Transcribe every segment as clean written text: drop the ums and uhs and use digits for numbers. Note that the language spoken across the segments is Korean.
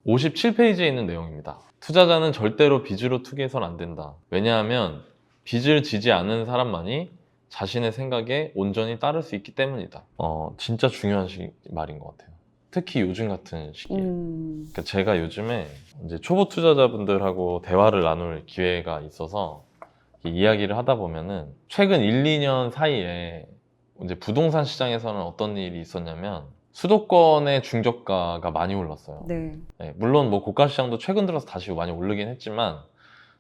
57페이지에 있는 내용입니다. 투자자는 절대로 빚으로 투기해서는 안 된다. 왜냐하면 빚을 지지 않는 사람만이 자신의 생각에 온전히 따를 수 있기 때문이다. 진짜 중요한 말인 것 같아요. 특히 요즘 같은 시기에. 그러니까 제가 요즘에 이제 초보 투자자분들하고 대화를 나눌 기회가 있어서 이야기를 하다 보면은 최근 1, 2년 사이에 이제 부동산 시장에서는 어떤 일이 있었냐면 수도권의 중저가가 많이 올랐어요. 네. 네, 물론 뭐 고가 시장도 최근 들어서 다시 많이 오르긴 했지만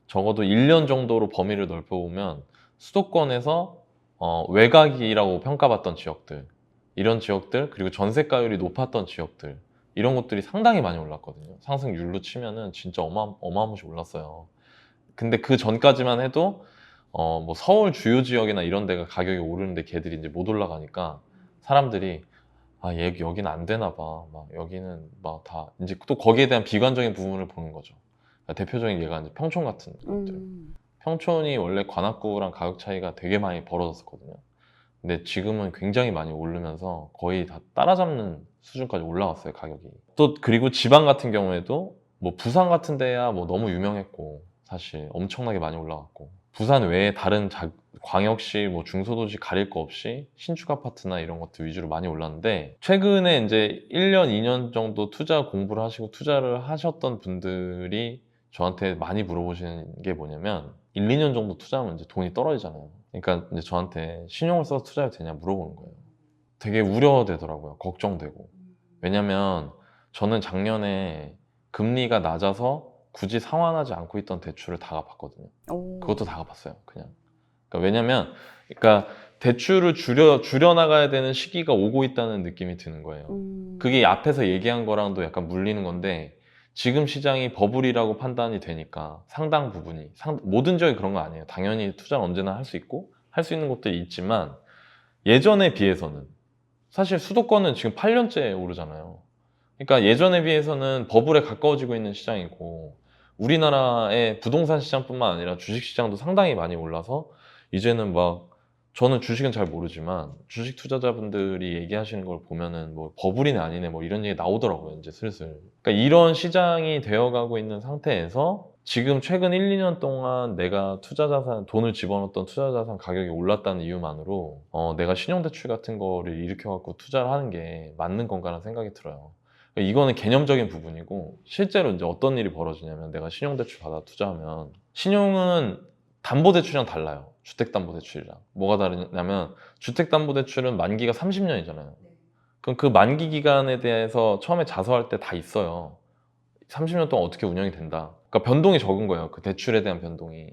적어도 1년 정도로 범위를 넓혀보면 수도권에서 외곽이라고 평가받던 지역들, 이런 지역들, 그리고 전세가율이 높았던 지역들, 이런 것들이 상당히 많이 올랐거든요. 상승률로 치면은 진짜 어마어마시 올랐어요. 근데 그 전까지만 해도 뭐 서울 주요 지역이나 이런 데가 가격이 오르는데 걔들이 이제 못 올라가니까 사람들이 여기는 안 되나 봐. 막 여기는 막 다 이제 또 거기에 대한 비관적인 부분을 보는 거죠. 그러니까 대표적인 예가 이제 평촌 같은 것들. 평촌이 원래 관악구랑 가격 차이가 되게 많이 벌어졌었거든요. 근데 지금은 굉장히 많이 오르면서 거의 다 따라잡는 수준까지 올라왔어요, 가격이. 또 그리고 지방 같은 경우에도 뭐 부산 같은 데야 뭐 너무 유명했고 사실 엄청나게 많이 올라갔고 부산 외에 다른 광역시 뭐 중소도시 가릴 거 없이 신축 아파트나 이런 것들 위주로 많이 올랐는데 최근에 이제 1년, 2년 정도 투자 공부를 하시고 투자를 하셨던 분들이 저한테 많이 물어보시는 게 뭐냐면 1, 2년 정도 투자하면 이제 돈이 떨어지잖아요. 그러니까 이제 저한테 신용을 써서 투자해도 되냐 물어보는 거예요. 되게 우려되더라고요. 걱정되고. 왜냐면 저는 작년에 금리가 낮아서 굳이 상환하지 않고 있던 대출을 다 갚았거든요. 그것도 다 갚았어요. 그냥. 그러니까 왜냐면 대출을 줄여 나가야 되는 시기가 오고 있다는 느낌이 드는 거예요. 그게 앞에서 얘기한 거랑도 약간 물리는 건데 지금 시장이 버블이라고 판단이 되니까 상당 부분이 모든 지역이 그런 거 아니에요. 당연히 투자는 언제나 할 수 있고 할 수 있는 것들이 있지만 예전에 비해서는 사실 수도권은 지금 8년째 오르잖아요. 그러니까 예전에 비해서는 버블에 가까워지고 있는 시장이고 우리나라의 부동산 시장뿐만 아니라 주식 시장도 상당히 많이 올라서 이제는 막 저는 주식은 잘 모르지만 주식 투자자분들이 얘기하시는 걸 보면은 뭐 버블이네 아니네 뭐 이런 얘기 나오더라고요. 이제 슬슬. 그러니까 이런 시장이 되어가고 있는 상태에서 지금 최근 1, 2년 동안 내가 돈을 집어넣었던 투자자산 가격이 올랐다는 이유만으로 내가 신용대출 같은 거를 일으켜갖고 투자를 하는 게 맞는 건가라는 생각이 들어요. 그러니까 이거는 개념적인 부분이고 실제로 이제 어떤 일이 벌어지냐면 내가 신용대출 받아 투자하면 신용은 담보대출이랑 달라요. 주택담보대출이랑. 뭐가 다르냐면 주택담보대출은 만기가 30년이잖아요. 그럼 그 만기 기간에 대해서 처음에 자서할 때 다 있어요. 30년 동안 어떻게 운영이 된다. 그러니까 변동이 적은 거예요. 그 대출에 대한 변동이.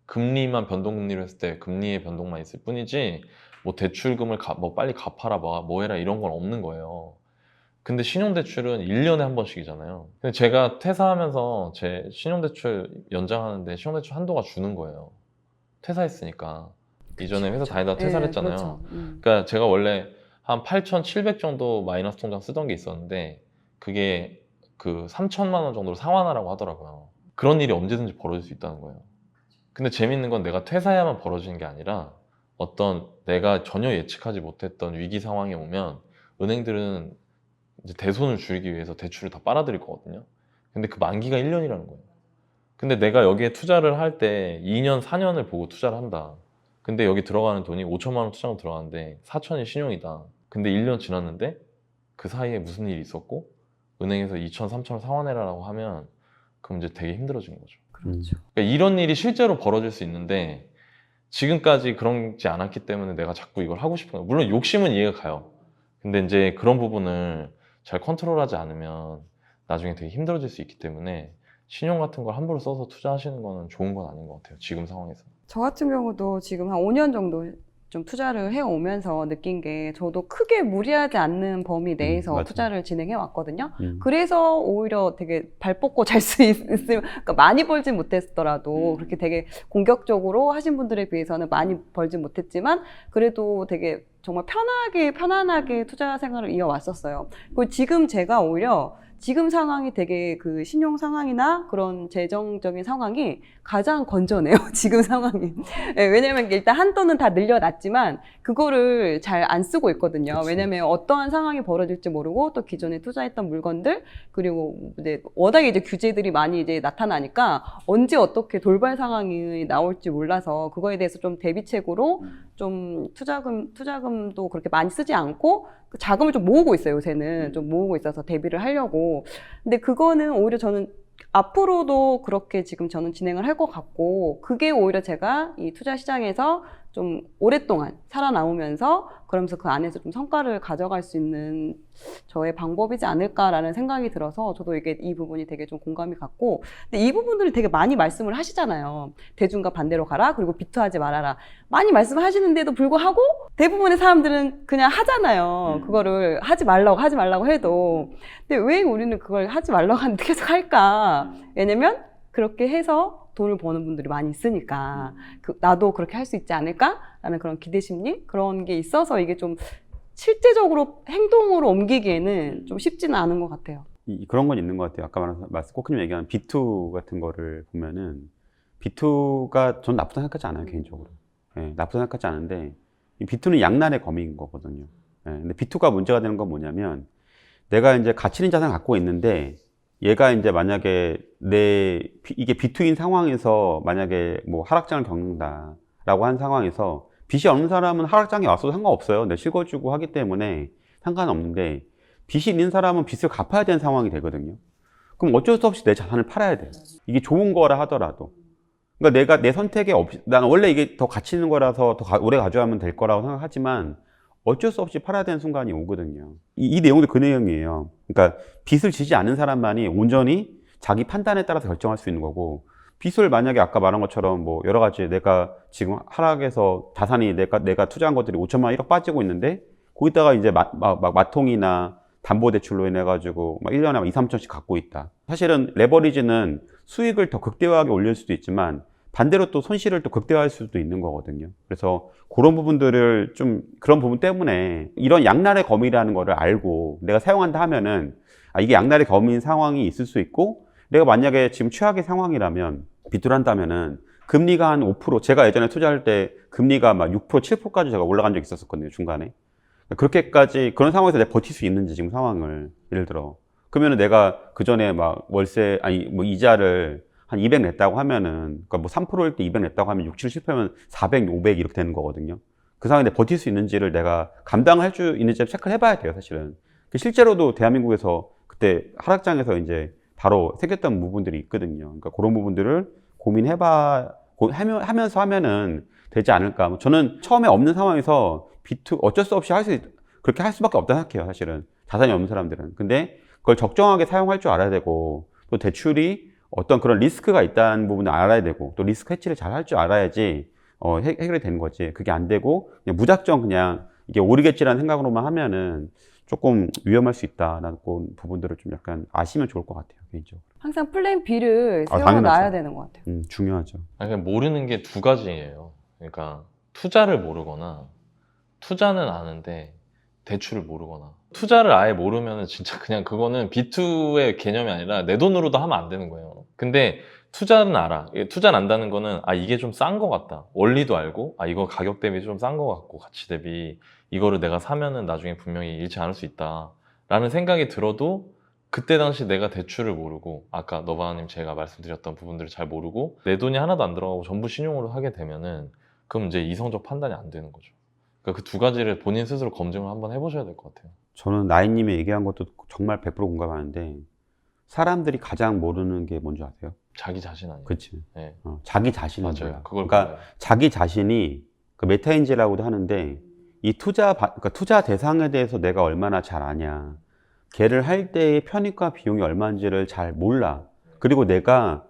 금리만 변동금리로 했을 때 금리의 변동만 있을 뿐이지 뭐 대출금을 뭐 빨리 갚아라 뭐 해라 이런 건 없는 거예요. 근데 신용대출은 1년에 한 번씩이잖아요. 근데 제가 퇴사하면서 제 신용대출 연장하는데 신용대출 한도가 주는 거예요. 퇴사했으니까. 이전에 회사 다니다가 퇴사를 했잖아요. 그렇죠. 그러니까 제가 원래 한 8,700 정도 마이너스 통장 쓰던 게 있었는데 그게 그 3천만 원 정도로 상환하라고 하더라고요. 그런 일이 언제든지 벌어질 수 있다는 거예요. 근데 재밌는 건 내가 퇴사해야만 벌어지는 게 아니라 어떤 내가 전혀 예측하지 못했던 위기 상황이 오면 은행들은 이제 대손을 줄이기 위해서 대출을 다 빨아들일 거거든요. 근데 그 만기가 1년이라는 거예요. 근데 내가 여기에 투자를 할 때 2년, 4년을 보고 투자를 한다. 근데 여기 들어가는 돈이 5천만 원 투자로 들어가는데 4천이 신용이다. 근데 1년 지났는데 그 사이에 무슨 일이 있었고 은행에서 2천, 3천을 상환해라라고 하면 그럼 이제 되게 힘들어지는 거죠. 그렇죠. 그러니까 이런 일이 실제로 벌어질 수 있는데 지금까지 그런지 않았기 때문에 내가 자꾸 이걸 하고 싶은 거예요. 물론 욕심은 이해가 가요. 근데 이제 그런 부분을 잘 컨트롤하지 않으면 나중에 되게 힘들어질 수 있기 때문에 신용 같은 걸 함부로 써서 투자하시는 거는 좋은 건 아닌 것 같아요. 지금 상황에서. 저 같은 경우도 지금 한 5년 정도 좀 투자를 해오면서 느낀 게 저도 크게 무리하지 않는 범위 내에서 맞아요. 투자를 진행해 왔거든요. 그래서 오히려 되게 발 뻗고 잘 수 있으면, 그러니까 많이 벌진 못했더라도 그렇게 되게 공격적으로 하신 분들에 비해서는 많이 벌진 못했지만 그래도 되게 정말 편안하게 투자 생활을 이어왔었어요. 그리고 지금 제가 오히려 지금 상황이 되게 그 신용 상황이나 그런 재정적인 상황이 가장 건전해요. 지금 상황이. 네, 왜냐면 일단 한도는 다 늘려놨지만 그거를 잘 안 쓰고 있거든요. 그치. 왜냐면 어떠한 상황이 벌어질지 모르고 또 기존에 투자했던 물건들 그리고 이제 워낙에 이제 규제들이 많이 이제 나타나니까 언제 어떻게 돌발 상황이 나올지 몰라서 그거에 대해서 좀 대비책으로 좀 투자금도 그렇게 많이 쓰지 않고 그 자금을 좀 모으고 있어요. 요새는 좀 모으고 있어서 대비를 하려고. 근데 그거는 오히려 저는 앞으로도 그렇게 지금 저는 진행을 할 것 같고 그게 오히려 제가 이 투자 시장에서 좀 오랫동안 살아남으면서 그러면서 그 안에서 좀 성과를 가져갈 수 있는 저의 방법이지 않을까라는 생각이 들어서 저도 이게 이 부분이 되게 좀 공감이 갔고 근데 이 부분들을 되게 많이 말씀을 하시잖아요. 대중과 반대로 가라 그리고 비투하지 말아라 많이 말씀하시는데도 불구하고 대부분의 사람들은 그냥 하잖아요. 그거를 하지 말라고 해도 근데 왜 우리는 그걸 하지 말라고 하는데 계속 할까? 왜냐면 그렇게 해서 돈을 버는 분들이 많이 있으니까 나도 그렇게 할 수 있지 않을까라는 그런 기대 심리 그런 게 있어서 이게 좀 실제적으로 행동으로 옮기기에는 좀 쉽지는 않은 것 같아요. 그런 건 있는 것 같아요. 아까 말씀 코크님 얘기한 B2 같은 거를 보면은 B2가 전 나쁘다 생각하지 않아요, 개인적으로. 예, 나쁘다 생각하지 않은데 이 B2는 양날의 검인 거거든요. 예, 근데 B2가 문제가 되는 건 뭐냐면 내가 이제 가치 있는 자산을 갖고 있는데 얘가 이제 만약에 이게 B2인 상황에서 만약에 뭐 하락장을 겪는다라고 한 상황에서 빚이 없는 사람은 하락장에 왔어도 상관없어요. 내 실거주고 하기 때문에 상관없는데 빚이 있는 사람은 빚을 갚아야 되는 상황이 되거든요. 그럼 어쩔 수 없이 내 자산을 팔아야 돼요. 이게 좋은 거라 하더라도. 그러니까 내가 내 선택에 난 원래 이게 더 가치 있는 거라서 더 오래 가져가면 될 거라고 생각하지만 어쩔 수 없이 팔아야 되는 순간이 오거든요. 이 내용도 그 내용이에요. 그러니까 빚을 지지 않는 사람만이 온전히 자기 판단에 따라서 결정할 수 있는 거고 빚을 만약에 아까 말한 것처럼 뭐 여러 가지 내가 지금 하락해서 자산이 내가 투자한 것들이 5천만 원 1억 빠지고 있는데 거기다가 이제 마통이나 담보대출로 인해가지고 막 1년에 2, 3천씩 갖고 있다. 사실은 레버리지는 수익을 더 극대화하게 올릴 수도 있지만 반대로 또 손실을 또 극대화할 수도 있는 거거든요. 그래서 그런 부분들을 좀 그런 부분 때문에 이런 양날의 검이라는 거를 알고 내가 사용한다 하면은 이게 양날의 검인 상황이 있을 수 있고 내가 만약에 지금 최악의 상황이라면 빚을 한다면은 금리가 한 5% 제가 예전에 투자할 때 금리가 막 6%, 7%까지 제가 올라간 적이 있었거든요. 중간에. 그렇게까지 그런 상황에서 내가 버틸 수 있는지 지금 상황을 예를 들어 그러면은 내가 그 전에 막 월세 뭐 이자를 한 200 냈다고 하면은 그러니까 뭐 3%일 때 200 냈다고 하면 6, 7, 10%면 400, 500 이렇게 되는 거거든요. 그 상황에 내가 버틸 수 있는지를 내가 감당할 수 있는지 체크를 해봐야 돼요, 사실은. 실제로도 대한민국에서 그때 하락장에서 이제 바로 생겼던 부분들이 있거든요. 그러니까 그런 부분들을 하면서 하면은 되지 않을까. 저는 처음에 없는 상황에서 B2 어쩔 수 없이 그렇게 할 수밖에 없다 생각해요, 사실은. 자산이 없는 사람들은. 근데 그걸 적정하게 사용할 줄 알아야 되고 또 대출이 어떤 그런 리스크가 있다는 부분을 알아야 되고 또 리스크 해치를 잘 할 줄 알아야지 해결이 되는 거지. 그게 안 되고 그냥 무작정 그냥 이게 오르겠지라는 생각으로만 하면은 조금 위험할 수 있다라는 부분들을 좀 약간 아시면 좋을 것 같아요, 개인적으로. 항상 플랜 B를 당연하죠. 세워놔야 되는 것 같아요. 중요하죠. 그냥 모르는 게 두 가지예요. 그러니까 투자를 모르거나 투자는 아는데 대출을 모르거나 투자를 아예 모르면 진짜 그냥 그거는 B2의 개념이 아니라 내 돈으로도 하면 안 되는 거예요. 근데 투자는 알아. 투자는 안다는 거는 이게 좀 싼 거 같다. 원리도 알고 이거 가격 대비 좀 싼 거 같고 가치 대비 이거를 내가 사면은 나중에 분명히 잃지 않을 수 있다 라는 생각이 들어도 그때 당시 내가 대출을 모르고 아까 너바님 제가 말씀드렸던 부분들을 잘 모르고 내 돈이 하나도 안 들어가고 전부 신용으로 하게 되면은 그럼 이제 이성적 판단이 안 되는 거죠. 그러니까 그 두 가지를 본인 스스로 검증을 한번 해보셔야 될 것 같아요. 저는 나인님이 얘기한 것도 정말 100% 공감하는데 사람들이 가장 모르는 게 뭔지 아세요? 자기 자신 아니에요? 그치. 네. 자기 자신을 맞아요. 몰라. 그걸 그러니까 몰라요. 자기 자신이 그 메타인지라고도 하는데 이 그러니까 투자 대상에 대해서 내가 얼마나 잘 아냐. 걔를 할 때의 편익과 비용이 얼마인지를 잘 몰라. 그리고 내가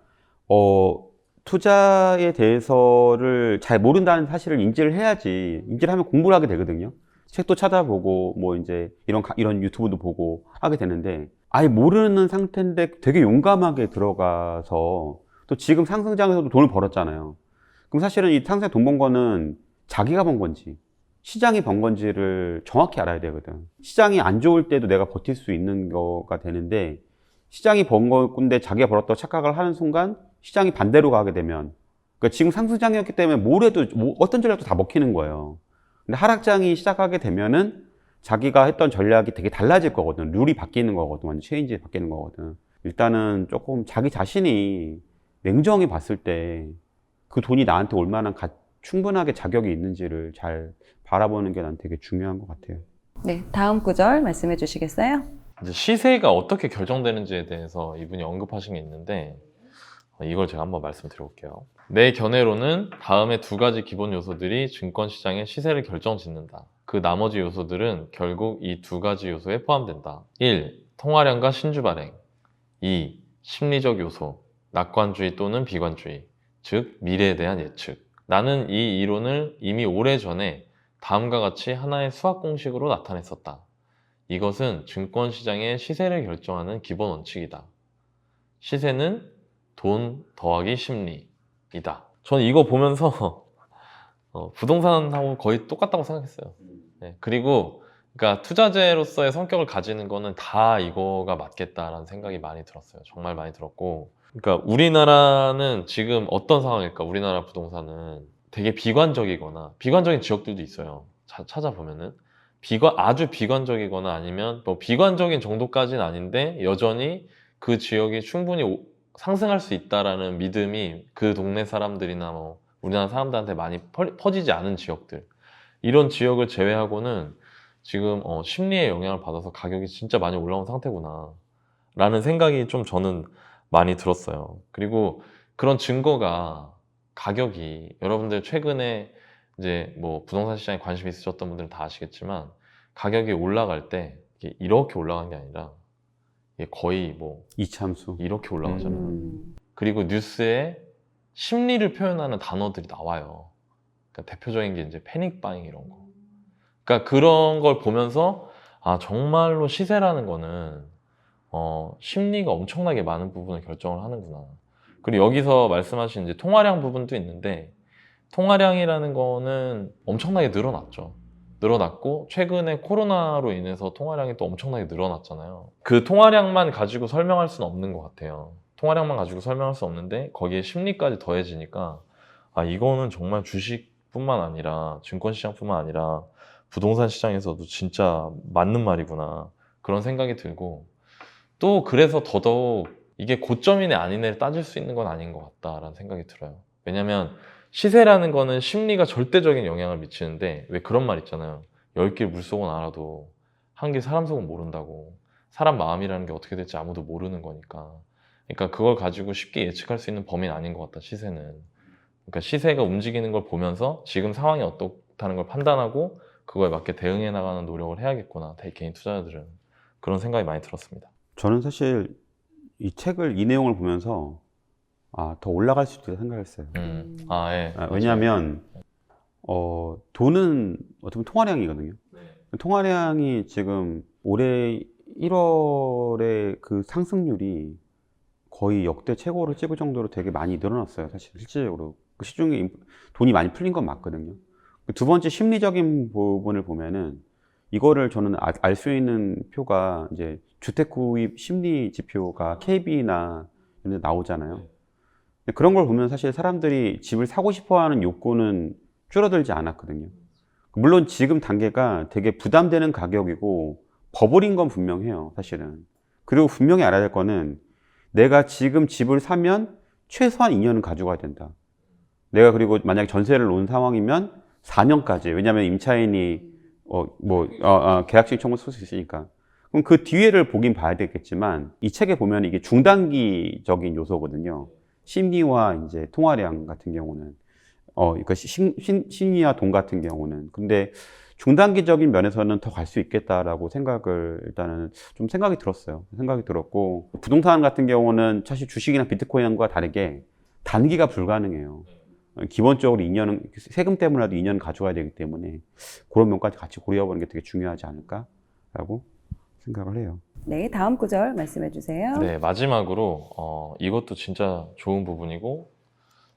투자에 대해서를 잘 모른다는 사실을 인지를 해야지. 인지를 하면 공부를 하게 되거든요. 책도 찾아보고 뭐 이제 이런 유튜브도 보고 하게 되는데 아예 모르는 상태인데 되게 용감하게 들어가서 또 지금 상승장에서도 돈을 벌었잖아요. 그럼 사실은 이 상승에 돈 번 거는 자기가 번 건지 시장이 번 건지를 정확히 알아야 되거든. 시장이 안 좋을 때도 내가 버틸 수 있는 거가 되는데 시장이 번 건데 자기가 벌었다고 착각을 하는 순간 시장이 반대로 가게 되면 그러니까 지금 상승장이었기 때문에 뭘 해도 어떤 전략도 다 먹히는 거예요. 근데 하락장이 시작하게 되면은 자기가 했던 전략이 되게 달라질 거거든. 룰이 바뀌는 거거든. 완전 체인지 바뀌는 거거든. 일단은 조금 자기 자신이 냉정히 봤을 때 그 돈이 나한테 얼마나 충분하게 자격이 있는지를 잘 바라보는 게 난 되게 중요한 것 같아요. 네, 다음 구절 말씀해 주시겠어요? 이제 시세가 어떻게 결정되는지에 대해서 이분이 언급하신 게 있는데 이걸 제가 한번 말씀드려볼게요. 내 견해로는 다음의 두 가지 기본 요소들이 증권시장의 시세를 결정짓는다. 그 나머지 요소들은 결국 이 두 가지 요소에 포함된다. 1. 통화량과 신주 발행. 2. 심리적 요소. 낙관주의 또는 비관주의. 즉 미래에 대한 예측. 나는 이 이론을 이미 오래전에 다음과 같이 하나의 수학 공식으로 나타냈었다. 이것은 증권시장의 시세를 결정하는 기본 원칙이다. 시세는 돈 더하기 심리이다. 저는 이거 보면서 부동산하고 거의 똑같다고 생각했어요. 네, 그리고 그러니까 투자재로서의 성격을 가지는 거는 다 이거가 맞겠다라는 생각이 많이 들었어요. 정말 많이 들었고, 그러니까 우리나라는 지금 어떤 상황일까? 우리나라 부동산은 되게 비관적이거나 비관적인 지역들도 있어요. 찾아보면은 아주 비관적이거나 아니면 뭐 비관적인 정도까지는 아닌데 여전히 그 지역이 충분히 상승할 수 있다라는 믿음이 그 동네 사람들이나 뭐 우리나라 사람들한테 많이 퍼지지 않은 지역들, 이런 지역을 제외하고는 지금 심리의 영향을 받아서 가격이 진짜 많이 올라온 상태구나 라는 생각이 좀 저는 많이 들었어요. 그리고 그런 증거가 가격이, 여러분들 최근에 이제 뭐 부동산 시장에 관심 있으셨던 분들은 다 아시겠지만 가격이 올라갈 때 이게 이렇게 올라간 게 아니라 이게 거의 뭐 이참수. 이렇게 올라가잖아요. 음. 그리고 뉴스에 심리를 표현하는 단어들이 나와요. 그러니까 대표적인 게 이제 패닉 바잉 이런 거. 그러니까 그런 걸 보면서 아, 정말로 시세라는 거는 심리가 엄청나게 많은 부분을 결정을 하는구나. 그리고 여기서 말씀하신 이제 통화량 부분도 있는데, 통화량이라는 거는 엄청나게 늘어났죠. 늘어났고 최근에 코로나로 인해서 통화량이 또 엄청나게 늘어났잖아요. 그 통화량만 가지고 설명할 수는 없는 것 같아요. 통화량만 가지고 설명할 수 없는데 거기에 심리까지 더해지니까 아, 이거는 정말 주식뿐만 아니라 증권시장뿐만 아니라 부동산 시장에서도 진짜 맞는 말이구나, 그런 생각이 들고, 또 그래서 더더욱 이게 고점이네 아니네를 따질 수 있는 건 아닌 것 같다라는 생각이 들어요. 왜냐면 시세라는 거는 심리가 절대적인 영향을 미치는데, 왜 그런 말 있잖아요. 10길 물속은 알아도 한 길 사람 속은 모른다고. 사람 마음이라는 게 어떻게 될지 아무도 모르는 거니까. 그러니까 그걸 가지고 쉽게 예측할 수 있는 범위는 아닌 것 같다, 시세는. 그러니까 시세가 움직이는 걸 보면서 지금 상황이 어떻다는 걸 판단하고 그거에 맞게 대응해 나가는 노력을 해야겠구나, 개인 투자자들은. 그런 생각이 많이 들었습니다. 저는 사실 이 책을, 이 내용을 보면서 더 올라갈 수도 있다 생각했어요. 아, 예. 왜냐하면 돈은 어떻게 보면 통화량이거든요. 통화량이 지금 올해 1월에 그 상승률이 거의 역대 최고를 찍을 정도로 되게 많이 늘어났어요. 사실 실질적으로 그 시중에 돈이 많이 풀린 건 맞거든요. 두 번째 심리적인 부분을 보면은 이거를 저는 알 수 있는 표가 이제 주택 구입 심리 지표가 KB나 이런 데 나오잖아요. 근데 그런 걸 보면 사실 사람들이 집을 사고 싶어 하는 욕구는 줄어들지 않았거든요. 물론 지금 단계가 되게 부담되는 가격이고 버블인 건 분명해요, 사실은. 그리고 분명히 알아야 될 거는 내가 지금 집을 사면 최소한 2년은 가져가야 된다. 내가 그리고 만약에 전세를 놓은 상황이면 4년까지. 왜냐하면 임차인이 계약식 청구 쓸 수 있으니까. 그럼 그 뒤에를 보긴 봐야 되겠지만 이 책에 보면 이게 중단기적인 요소거든요. 심리와 이제 통화량 같은 경우는 그러니까 심리와 돈 같은 경우는. 근데 중단기적인 면에서는 더 갈 수 있겠다라고 생각을 일단은 좀 생각이 들었어요. 생각이 들었고, 부동산 같은 경우는 사실 주식이나 비트코인과 다르게 단기가 불가능해요. 기본적으로 2년은 세금 때문에라도 2년 가져가야 되기 때문에 그런 면까지 같이 고려해보는 게 되게 중요하지 않을까라고 생각을 해요. 네, 다음 구절 말씀해 주세요. 네, 마지막으로 이것도 진짜 좋은 부분이고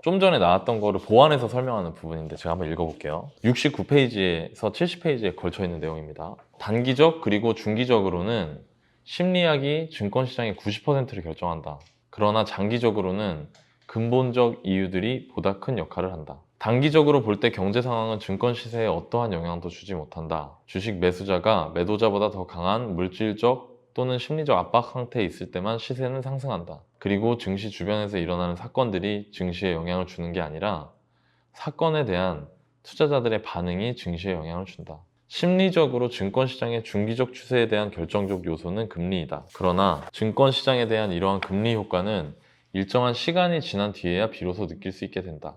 좀 전에 나왔던 거를 보완해서 설명하는 부분인데 제가 한번 읽어볼게요. 69페이지에서 70페이지에 걸쳐 있는 내용입니다. 단기적 그리고 중기적으로는 심리학이 증권시장의 90%를 결정한다. 그러나 장기적으로는 근본적 이유들이 보다 큰 역할을 한다. 단기적으로 볼 때 경제 상황은 증권 시세에 어떠한 영향도 주지 못한다. 주식 매수자가 매도자보다 더 강한 물질적 또는 심리적 압박 상태에 있을 때만 시세는 상승한다. 그리고 증시 주변에서 일어나는 사건들이 증시에 영향을 주는 게 아니라 사건에 대한 투자자들의 반응이 증시에 영향을 준다. 심리적으로 증권시장의 중기적 추세에 대한 결정적 요소는 금리이다. 그러나 증권시장에 대한 이러한 금리 효과는 일정한 시간이 지난 뒤에야 비로소 느낄 수 있게 된다.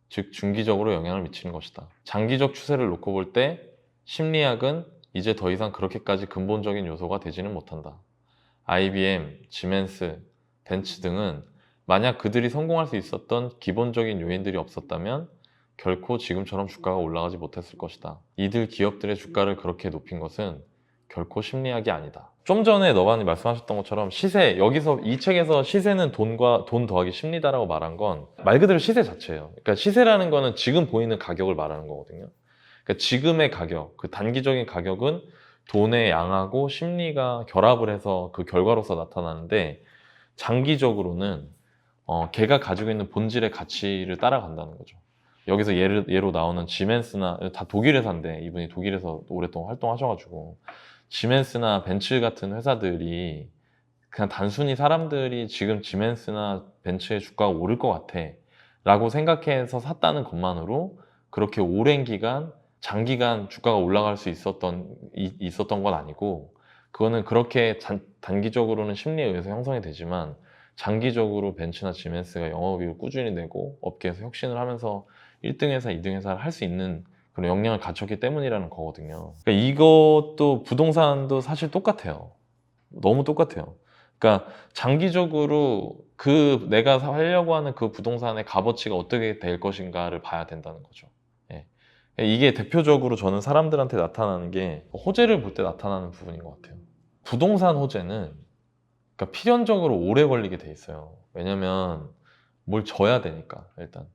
즉 중기적으로 영향을 미치는 것이다. 장기적 추세를 놓고 볼 때 심리학은 이제 더 이상 그렇게까지 근본적인 요소가 되지는 못한다. IBM, 지멘스, 벤츠 등은 만약 그들이 성공할 수 있었던 기본적인 요인들이 없었다면 결코 지금처럼 주가가 올라가지 못했을 것이다. 이들 기업들의 주가를 그렇게 높인 것은 결코 심리학이 아니다. 좀 전에 너반이 말씀하셨던 것처럼 시세, 여기서 이 책에서 시세는 돈과 돈 더하기 심리다라고 말한 건 말 그대로 시세 자체예요. 그러니까 시세라는 거는 지금 보이는 가격을 말하는 거거든요. 그러니까 지금의 가격, 그 단기적인 가격은 돈의 양하고 심리가 결합을 해서 그 결과로서 나타나는데 장기적으로는 걔가 가지고 있는 본질의 가치를 따라간다는 거죠. 여기서 예로 나오는 지멘스나 다 독일 회사인데 이분이 독일에서 오랫동안 활동하셔가지고 지멘스나 벤츠 같은 회사들이 그냥 단순히 사람들이 지금 지멘스나 벤츠의 주가가 오를 것 같아 라고 생각해서 샀다는 것만으로 그렇게 오랜 기간 장기간 주가가 올라갈 수 있었던 건 아니고 그거는 그렇게 단기적으로는 심리에 의해서 형성이 되지만 장기적으로 벤츠나 지멘스가 영업이익을 꾸준히 내고 업계에서 혁신을 하면서 1등 회사, 2등 회사를 할 수 있는 그런 역량을 갖췄기 때문이라는 거거든요. 그러니까 이것도 부동산도 사실 똑같아요. 너무 똑같아요. 그러니까 장기적으로 그 내가 하려고 하는 그 부동산의 값어치가 어떻게 될 것인가를 봐야 된다는 거죠. 예. 이게 대표적으로 저는 사람들한테 나타나는 게 호재를 볼 때 나타나는 부분인 것 같아요. 부동산 호재는 그러니까 필연적으로 오래 걸리게 돼 있어요. 왜냐면 뭘 져야 되니까 일단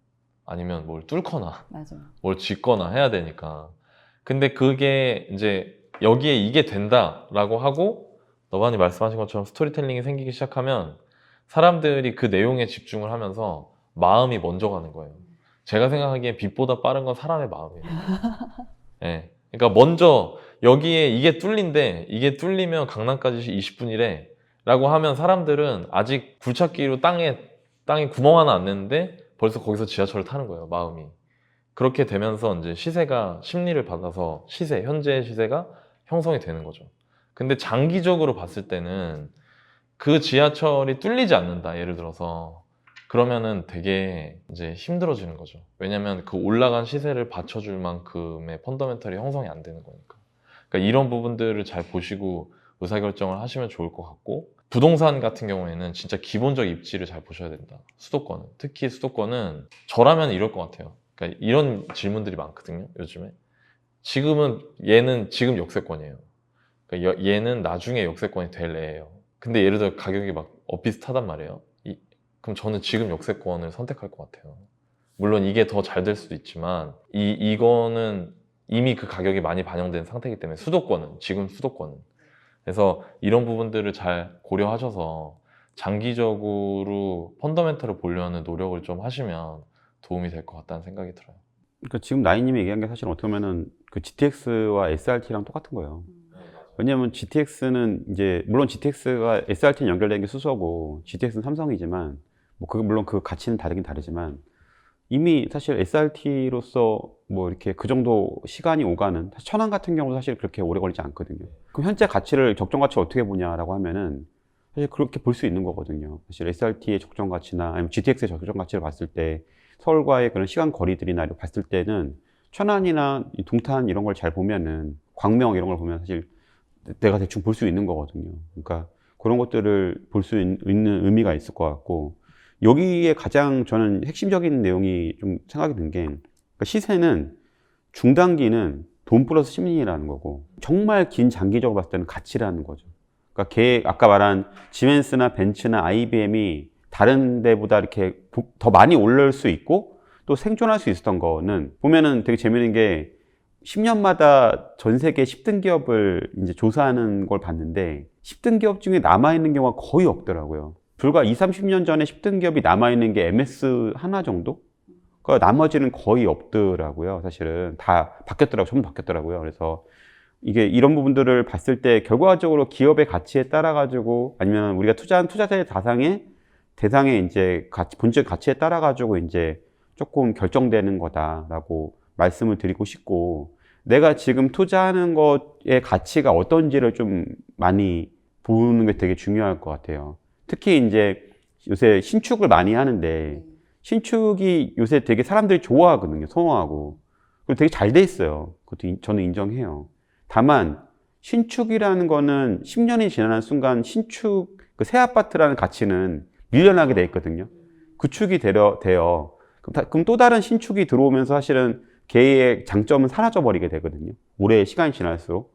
아니면 뭘 뚫거나 맞아요. 뭘 짓거나 해야 되니까. 근데 그게 이제 여기에 이게 된다라고 하고 너반이 말씀하신 것처럼 스토리텔링이 생기기 시작하면 사람들이 그 내용에 집중을 하면서 마음이 먼저 가는 거예요. 제가 생각하기엔 빛보다 빠른 건 사람의 마음이에요. 예. 그러니까 먼저 여기에 이게 뚫린데 이게 뚫리면 강남까지 20분이래 라고 하면 사람들은 아직 굴착기로 땅에 구멍 하나 안 냈는데 벌써 거기서 지하철을 타는 거예요, 마음이. 그렇게 되면서 이제 시세가 심리를 받아서 현재의 시세가 형성이 되는 거죠. 근데 장기적으로 봤을 때는 그 지하철이 뚫리지 않는다, 예를 들어서. 그러면은 되게 이제 힘들어지는 거죠. 왜냐면 그 올라간 시세를 받쳐줄 만큼의 펀더멘털이 형성이 안 되는 거니까. 그러니까 이런 부분들을 잘 보시고 의사결정을 하시면 좋을 것 같고, 부동산 같은 경우에는 진짜 기본적 입지를 잘 보셔야 된다. 수도권은. 특히 수도권은 저라면 이럴 것 같아요. 그러니까 이런 질문들이 많거든요, 요즘에. 얘는 지금 역세권이에요. 그러니까 얘는 나중에 역세권이 될 애예요. 근데 예를 들어 가격이 막 엇비슷하단 말이에요. 그럼 저는 지금 역세권을 선택할 것 같아요. 물론 이게 더 잘 될 수도 있지만 이거는 이미 그 가격이 많이 반영된 상태이기 때문에 지금 수도권은. 그래서 이런 부분들을 잘 고려하셔서 장기적으로 펀더멘털을 보려는 노력을 좀 하시면 도움이 될 것 같다는 생각이 들어요. 그러니까 지금 나이님이 얘기한 게 사실 어떻게 보면은 그 GTX와 SRT랑 똑같은 거예요. 왜냐하면 GTX는 이제 물론 GTX가 SRT는 연결된 게 수소고 GTX는 삼성이지만 물론 그 가치는 다르긴 다르지만 이미 사실 SRT로서 뭐 이렇게 그 정도 시간이 오가는 천안 같은 경우도 사실 그렇게 오래 걸리지 않거든요. 그럼 현재 가치를 적정 가치 어떻게 보냐라고 하면은 사실 그렇게 볼 수 있는 거거든요. 사실 SRT의 적정 가치나 아니면 GTX의 적정 가치를 봤을 때 서울과의 그런 시간 거리들이나 이렇게 봤을 때는 천안이나 동탄 이런 걸 잘 보면은 광명 이런 걸 보면 사실 내가 대충 볼 수 있는 거거든요. 그러니까 그런 것들을 볼 수 있는 의미가 있을 것 같고, 여기에 가장 저는 핵심적인 내용이 좀 생각이 든 게, 그러니까 시세는 중단기는 돈 플러스 심리라는 거고, 정말 긴 장기적으로 봤을 때는 가치라는 거죠. 그러니까 아까 말한 지멘스나 벤츠나 IBM이 다른 데보다 이렇게 더 많이 오를 수 있고 또 생존할 수 있었던 거는 보면은 되게 재밌는 게 10년마다 전 세계 10등 기업을 이제 조사하는 걸 봤는데 10등 기업 중에 남아있는 경우가 거의 없더라고요. 불과 20, 30년 전에 10등 기업이 남아있는 게 MS 하나 정도? 그러니까 나머지는 거의 없더라고요. 사실은 다 바뀌었더라고요. 전부 바뀌었더라고요. 그래서 이게 이런 부분들을 봤을 때 결과적으로 기업의 가치에 따라 가지고 아니면 우리가 투자한 투자자의 대상의 이제 본질 가치에 따라 가지고 이제 조금 결정되는 거다라고 말씀을 드리고 싶고, 내가 지금 투자하는 것의 가치가 어떤지를 좀 많이 보는 게 되게 중요할 것 같아요. 특히 이제 요새 신축을 많이 하는데 신축이 요새 되게 사람들이 좋아하거든요. 선호하고. 그리고 되게 잘 돼 있어요. 그것도 저는 인정해요. 다만 신축이라는 거는 10년이 지나는 순간 신축 그 새 아파트라는 가치는 밀려나게 돼 있거든요. 구축이 돼요. 그럼 또 다른 신축이 들어오면서 사실은 걔의 장점은 사라져 버리게 되거든요. 오래 시간이 지날수록.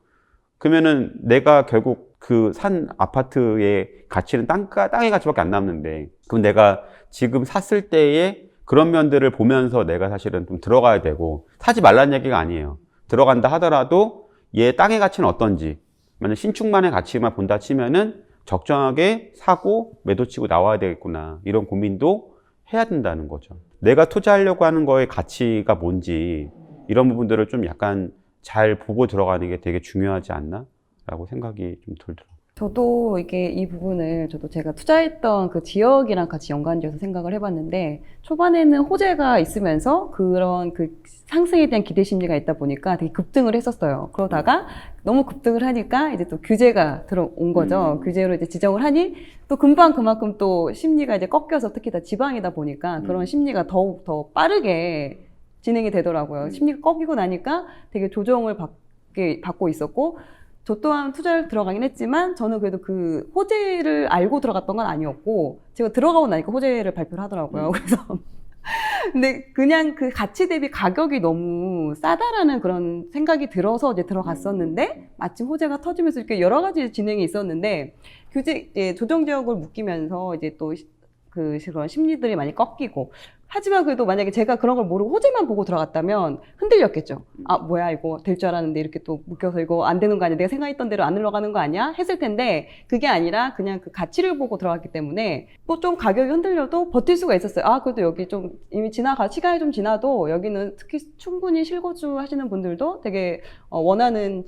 그러면은 내가 결국 그 산 아파트의 가치는 땅의 가치밖에 안 남는데, 그럼 내가 지금 샀을 때의 그런 면들을 보면서 내가 사실은 좀 들어가야 되고, 사지 말라는 얘기가 아니에요. 들어간다 하더라도 얘 땅의 가치는 어떤지, 만약 신축만의 가치만 본다 치면은 적정하게 사고 매도치고 나와야 되겠구나, 이런 고민도 해야 된다는 거죠. 내가 투자하려고 하는 거의 가치가 뭔지 이런 부분들을 좀 약간 잘 보고 들어가는 게 되게 중요하지 않나? 라고 생각이 좀 들더라고요. 저도 이게 이 부분을 저도 제가 투자했던 그 지역이랑 같이 연관지어서 생각을 해봤는데, 초반에는 호재가 있으면서 그런 그 상승에 대한 기대 심리가 있다 보니까 되게 급등을 했었어요. 그러다가 너무 급등을 하니까 이제 또 규제가 들어온 거죠. 규제로 이제 지정을 하니 또 금방 그만큼 또 심리가 이제 꺾여서, 특히 다 지방이다 보니까 그런 심리가 더욱 더 빠르게 진행이 되더라고요. 심리가 꺾이고 나니까 되게 조정을 받고 있었고, 저 또한 투자를 들어가긴 했지만 저는 그래도 그 호재를 알고 들어갔던 건 아니었고, 제가 들어가고 나니까 호재를 발표를 하더라고요. 그래서 근데 그냥 그 가치 대비 가격이 너무 싸다라는 그런 생각이 들어서 이제 들어갔었는데, 마침 호재가 터지면서 이렇게 여러 가지 진행이 있었는데, 조정 지역을 묶이면서 이제 또 그런 심리들이 많이 꺾이고, 하지만 그래도 만약에 제가 그런 걸 모르고 호재만 보고 들어갔다면 흔들렸겠죠. 아, 뭐야, 이거 될 줄 알았는데 이렇게 또 묶여서 이거 안 되는 거 아니야? 내가 생각했던 대로 안 흘러가는 거 아니야? 했을 텐데, 그게 아니라 그냥 그 가치를 보고 들어갔기 때문에 또 좀 가격이 흔들려도 버틸 수가 있었어요. 아, 그래도 여기 좀 이미 시간이 좀 지나도 여기는 특히 충분히 실거주 하시는 분들도 되게 원하는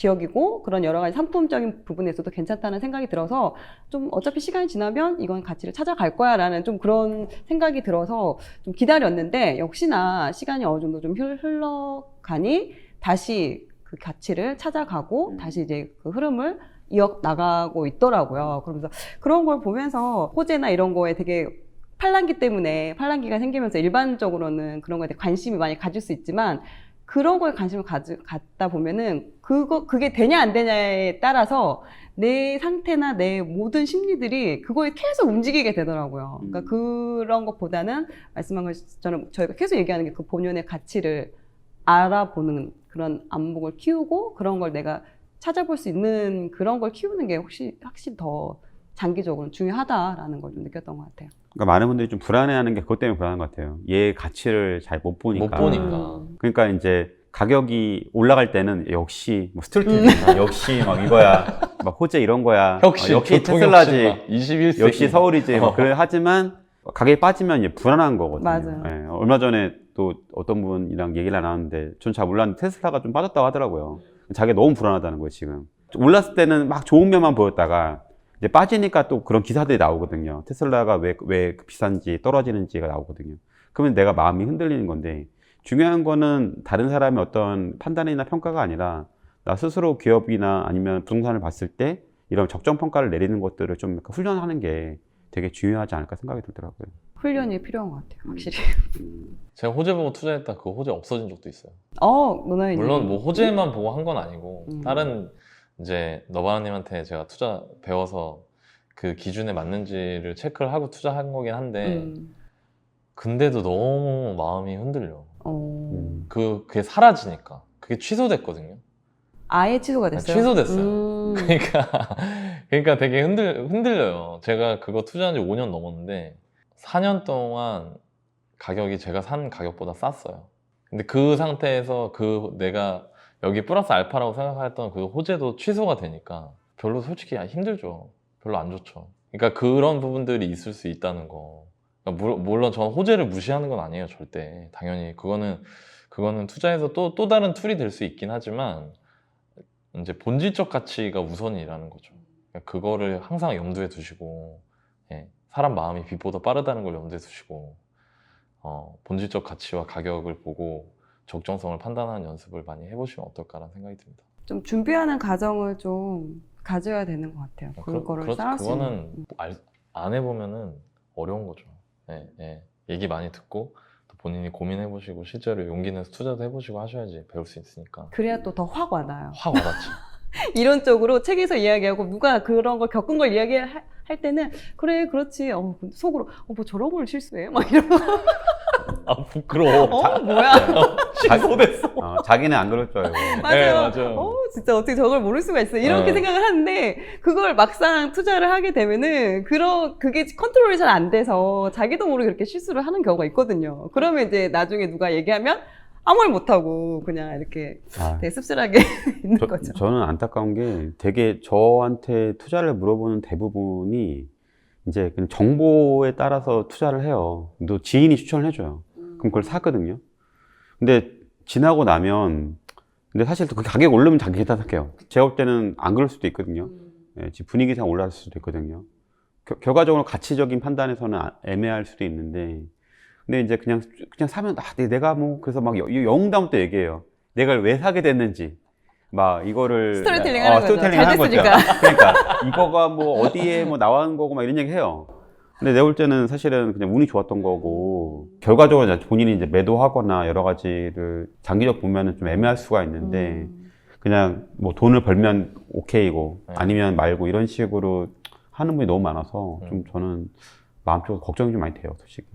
지역이고, 그런 여러 가지 상품적인 부분에서도 괜찮다는 생각이 들어서, 좀 어차피 시간이 지나면 이건 가치를 찾아갈 거야 라는 좀 그런 생각이 들어서 좀 기다렸는데, 역시나 시간이 어느 정도 좀 흘러가니 다시 그 가치를 찾아가고 다시 이제 그 흐름을 이어나가고 있더라고요. 그러면서 그런 걸 보면서 호재나 이런 거에 되게 팔랑기가 생기면서 일반적으로는 그런 거에 대해 관심이 많이 가질 수 있지만, 그런 거에 관심을 갖다 보면은 그게 되냐 안 되냐에 따라서 내 상태나 내 모든 심리들이 그거에 계속 움직이게 되더라고요. 그러니까 그런 것보다는 말씀한 것처럼 저희가 계속 얘기하는 게 그 본연의 가치를 알아보는 그런 안목을 키우고, 그런 걸 내가 찾아볼 수 있는 그런 걸 키우는 게 확실히 더 장기적으로 중요하다라는 걸 좀 느꼈던 것 같아요. 그러니까 많은 분들이 좀 불안해하는 게 그것 때문에 불안한 것 같아요. 얘 가치를 잘 못 보니까. 그러니까 이제 가격이 올라갈 때는 역시 뭐 스툴트나 역시 막 이거야, 막 호재 이런 거야, 역시 테슬라지, 21세기. 역시 서울이지, 뭐 그래. 하지만 가격이 빠지면 이제 불안한 거거든요. 맞아요. 예, 얼마 전에 또 어떤 분이랑 얘기를 나눴는데, 전 잘 몰랐는데 테슬라가 좀 빠졌다고 하더라고요. 자기가 너무 불안하다는 거예요. 지금 올랐을 때는 막 좋은 면만 보였다가 이제 빠지니까 또 그런 기사들이 나오거든요. 테슬라가 왜 비싼지 떨어지는지가 나오거든요. 그러면 내가 마음이 흔들리는 건데, 중요한 거는 다른 사람의 어떤 판단이나 평가가 아니라 나 스스로 기업이나 아니면 부동산을 봤을 때 이런 적정 평가를 내리는 것들을 좀 약간 훈련하는 게 되게 중요하지 않을까 생각이 들더라고요. 훈련이 필요한 것 같아요, 확실히. 제가 호재 보고 투자했다 그 호재 없어진 적도 있어요. 노나이님. 물론 뭐 호재만 보고 한 건 아니고 다른 이제 너바나님한테 제가 투자 배워서 그 기준에 맞는지를 체크를 하고 투자한 거긴 한데, 근데도 너무 마음이 흔들려. 그게 사라지니까. 그게 취소됐거든요. 아예 취소가 됐어요? 취소됐어요. 그러니까 그러니까 되게 흔들려요. 제가 그거 투자한 지 5년 넘었는데 4년 동안 가격이 제가 산 가격보다 쌌어요. 근데 그 상태에서 내가 여기 플러스 알파라고 생각했던 그 호재도 취소가 되니까 별로 솔직히 힘들죠. 별로 안 좋죠. 그러니까 그런 부분들이 있을 수 있다는 거. 그러니까 물론 저는 호재를 무시하는 건 아니에요, 절대. 당연히 그거는 투자에서 또 다른 툴이 될 수 있긴 하지만 이제 본질적 가치가 우선이라는 거죠. 그러니까 그거를 항상 염두에 두시고, 예, 사람 마음이 빛보다 빠르다는 걸 염두에 두시고, 본질적 가치와 가격을 보고 적정성을 판단하는 연습을 많이 해보시면 어떨까라는 생각이 듭니다. 좀 준비하는 과정을 좀 가져야 되는 것 같아요. 그거를 쌓을 수 그거는 있는. 안 해보면은 어려운 거죠. 예, 예. 얘기 많이 듣고 또 본인이 고민해보시고 실제로 용기 내서 투자도 해보시고 하셔야지 배울 수 있으니까. 그래야 또 더 확 와닿아요. 확 와닿지. 이론적으로 책에서 이야기하고 누가 그런 걸 겪은 걸 이야기할 때는 그래 그렇지 속으로 뭐 저런 걸 실수해 막 이러고 아 부끄러워. 뭐야 취소됐어. 자기는 안 그럴 줄 알고. 맞아요. 맞아요. 진짜 어떻게 저걸 모를 수가 있어 이렇게 네. 생각을 하는데 그걸 막상 투자를 하게 되면은 그게 컨트롤이 잘 안 돼서 자기도 모르게 그렇게 실수를 하는 경우가 있거든요. 그러면 이제 나중에 누가 얘기하면 아무 말 못하고 그냥 이렇게 되게 씁쓸하게 있는 거죠. 저는 안타까운 게 되게 저한테 투자를 물어보는 대부분이 이제 그냥 정보에 따라서 투자를 해요. 또 지인이 추천을 해줘요. 그럼 그걸 사거든요. 근데 지나고 나면 근데 사실 그 가격 오르면 자기 탓할게요. 제가 볼 때는 안 그럴 수도 있거든요. 예, 지금 분위기상 올라갈 수도 있거든요. 결과적으로 가치적인 판단에서는 애매할 수도 있는데 근데 이제 그냥 사면 내가 뭐 그래서 막 영웅담도 얘기해요. 내가 왜 사게 됐는지 막 이거를 스토리텔링 하는 거죠. 스토리텔링 잘 하는 거죠. 됐으니까. 그러니까 이거가 뭐 어디에 뭐 나온 거고 막 이런 얘기 해요. 근데 내가 볼 때는 사실은 그냥 운이 좋았던 거고 결과적으로 이제 본인이 이제 매도하거나 여러 가지를 장기적 보면은 좀 애매할 수가 있는데 그냥 뭐 돈을 벌면 오케이고 아니면 말고 이런 식으로 하는 분이 너무 많아서 좀 저는 마음적으로 걱정이 좀 많이 돼요, 솔직히.